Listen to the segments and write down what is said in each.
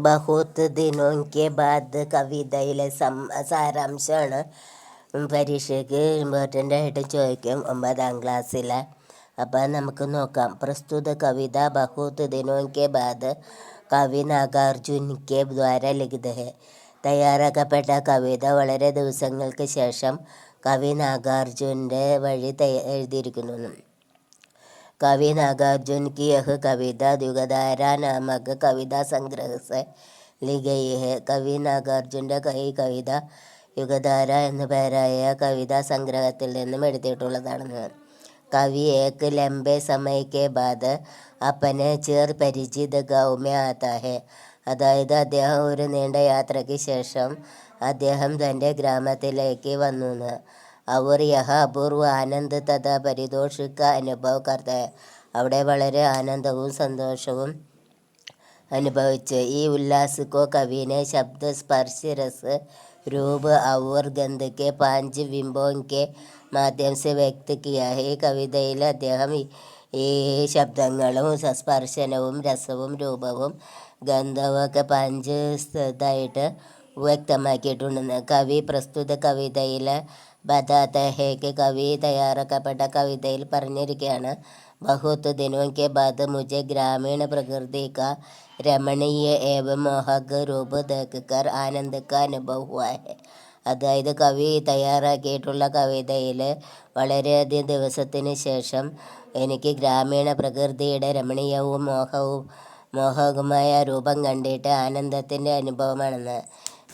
ബഹുത്ത് ദിനോം K ബാദ് കവിതയിലെ സാരാംശമാണ് പരീക്ഷയ്ക്ക് important ആയിട്ട് ചോദിക്കും 9ാം ക്ലാസ്സിലെ. അപ്പം നമുക്ക് നോക്കാം. പ്രസ്തുത കവിത ബഹുത്ത് ദിനോം കെ ബാദ് കവി നാഗാർജുൻ കെ ദ്വാര ലിഖിത ഹെ. തയ്യാറാക്കപ്പെട്ട കവിത വളരെ ദിവസങ്ങൾക്ക് ശേഷം കവി നാഗാർജുൻ്റെ വഴി എഴുതിയിരിക്കുന്നു. कवि नागार्जुन की यह कविता युगधारा नामक कविता संग्रह से ली गई है. കവി നാഗാർജുൻ്റെ ഈ കവിത യുഗധാര എന്നു പേരായ കവിതാ സംഗ്രഹത്തിൽ നിന്നും എടുത്തിട്ടുള്ളതാണ്. കവി ഏക് ലംബെ സമയ കെ ബാദ് അപ്പനെ ചിർ പരിചിത് ഗാവ് മേ ആതാ ഹെ. അതായത് അദ്ദേഹം ഒരു നീണ്ട യാത്രയ്ക്ക് ശേഷം അദ്ദേഹം തൻ്റെ ഗ്രാമത്തിലേക്ക് വന്നു. അവർ യഹ അപൂർവ ആനന്ദ് തഥാ പരിതോഷ് കാ അനുഭവ് കർത്ത ഹെ. അവിടെ വളരെ ആനന്ദവും സന്തോഷവും അനുഭവിച്ചു. ഈ ഉല്ലാസ് കോ കവിനെ ശബ്ദ സ്പർശ് രസ് രൂപ് ഔർ ഗന്ധ് കെ 5 വിംബോം കെ മാധ്യം സെ വ്യക്ത് കിയാ ഹെ. ഈ കവിതയിൽ അദ്ദേഹം ഈ ശബ്ദങ്ങളും സ്പർശനവും രസവും രൂപവും ഗന്ധവും ഒക്കെ 5 ഇതായിട്ട് വ്യക്തമാക്കിയിട്ടുണ്ടെന്ന് കവി പ്രസ്തുത കവിതയിൽ ബതാത്ത ഹേക്ക്. കവി തയ്യാറാക്കപ്പെട്ട കവിതയിൽ പറഞ്ഞിരിക്കുകയാണ്. ബഹുത്ത് ദിനോം കെ ബാദ് മുझे ഗ്രാമീണ പ്രകൃതി കാ രമണീയ ഏവം മോഹക് രൂപ് ദേഖ് കർ ആനന്ദ് കാ അനുഭവ് ഹുവാ ഹെ. അതായത് കവി തയ്യാറാക്കിയിട്ടുള്ള കവിതയിൽ വളരെയധികം ദിവസത്തിന് ശേഷം എനിക്ക് ഗ്രാമീണ പ്രകൃതിയുടെ രമണീയവും മോഹകമായ രൂപം കണ്ടിട്ട് ആനന്ദത്തിൻ്റെ അനുഭവമാണെന്ന്.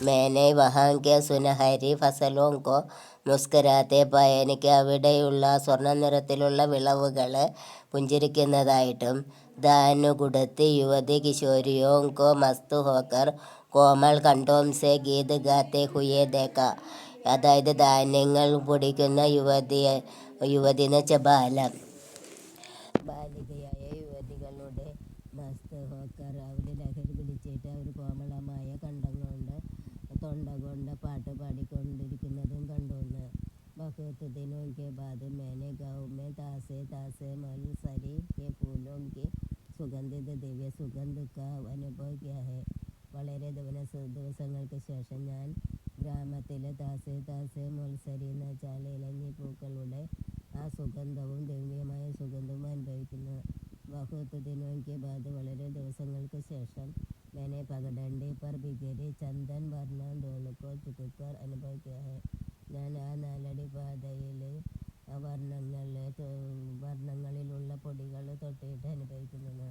മേനെ വഹാം കെ സുനഹരി ഫസലോം കോ മുസ്കരാത്തെ പായ. എനിക്ക് അവിടെയുള്ള സ്വർണ്ണ നിറത്തിലുള്ള വിളവുകൾ പുഞ്ചിരിക്കുന്നതായിട്ടും ദാനുകുടത്തി യുവതി കിശോരിയോം കോ മസ്ത് ഹോക്കർ കോമൾ കണ്ഠോം സെ ഗീത് ഗാത്തെ ഹുയെ ദേഖ. അതായത് ധാന്യങ്ങൾ പൊടിക്കുന്ന യുവതി എന്ന് വെച്ചാൽ ബാലികയായ യുവതികളുടെ മസ്ത് ഹോക്കർ അവരുടെ ലഹരി പിടിച്ചിട്ട് അവർ കോമളമായ തൊണ്ട കൊണ്ട് പാട്ട് പാടിക്കൊണ്ടിരിക്കുന്നതും കണ്ടുവന്ന്. ബഹുത്ത് ദിനോം കെ ബാദ് मैंने गाँव में तासे तासे मल सरी के फूलों की सुगंधित ദിവ്യ സുഗന്ധ का അനുഭവ് കിയാ ഹെ. വളരെ ദിവസങ്ങൾക്ക് ശേഷം ഞാൻ ഗ്രാമത്തിലെ താസെ താസെ മുൾസരി എന്ന് വെച്ചാൽ ഇലഞ്ഞി പൂക്കളുടെ ആ സുഗന്ധവും ദിവ്യമായ സുഗന്ധവും അനുഭവിക്കുന്നു. ബഹുത്ത് ദിനോം കെ ബാദ് വളരെ ദിവസങ്ങൾക്ക് ശേഷം मैंने पगडंडी पर बिखरी चंदन വർണ്ണ ധൂളുക്കോ ചുക്കുക്കർ അനുഭവ് കിയാ ഹെ. ഞാൻ ആ നാലടി പാതയിൽ വർണ്ണങ്ങളിലുള്ള പൊടികൾ തൊട്ടിട്ട് അനുഭവിക്കുന്നത്.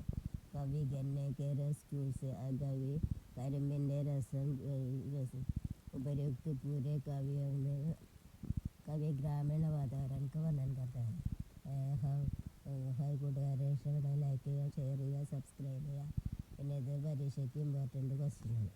കവി ഗന്നെ കെ രസ് ക്യൂസ്. കവി കരിമ്പിൻ്റെ രസം ഉപയുक्त पूरे കവി ഗ്രാമീണ വാതാവरण का वर्णन करता है. ഹായ് കൂട്ടുകാരെ, ഇഷ്ടപ്പെട്ടാൽ ലൈക്ക് ചെയ്യുക, ഷെയർ ചെയ്യുക, സബ്സ്ക്രൈബ് ചെയ്യുക. പിന്നെ ഇത് പരീക്ഷയ്ക്ക് ഇമ്പോർട്ടൻ്റ് ക്വസ്റ്റ്യനാണ്.